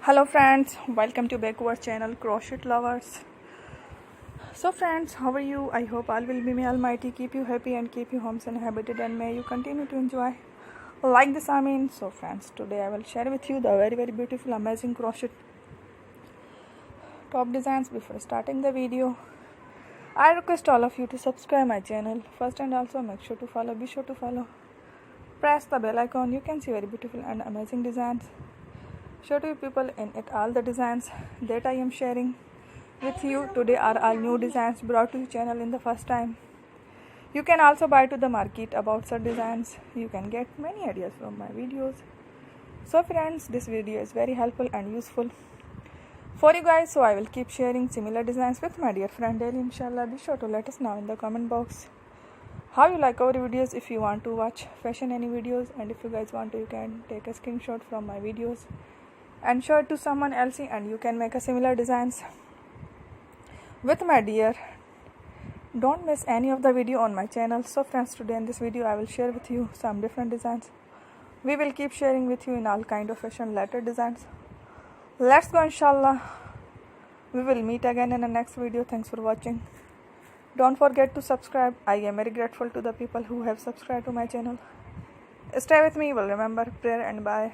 Hello friends, welcome to back to our channel Crochet Lovers. So friends, how are you? I hope all will be may almighty keep you happy and keep you homes inhabited, and may you continue to enjoy like this. So friends, today I will share with you the very beautiful amazing crochet top designs. Before starting the video, I request all of you to subscribe my channel first, and also make sure to follow. Be sure to follow. Press the bell icon. You can see very beautiful and amazing designs. Show to you people in it all the designs that I am sharing with you today are all new designs brought to your channel in the first time. You can also buy to the market about such designs. You can get many ideas from my videos. So friends, this video is very helpful and useful for you guys, so I will keep sharing similar designs with my dear friend daily, inshallah. Be sure to let us know in the comment box how you like our videos. If you want to watch fashion any videos, and if you guys want to, you can take a screenshot from my videos and show it to someone else, and you can make a similar designs with my dear. Don't miss any of the video on my channel. So friends, today in this video I will share with you some different designs. We will keep sharing with you in all kind of fashion letter designs. Let's go, inshallah. We will meet again in the next video. Thanks for watching. Don't forget to subscribe. I am very grateful to the people who have subscribed to my channel. Stay with me. Will remember prayer and bye.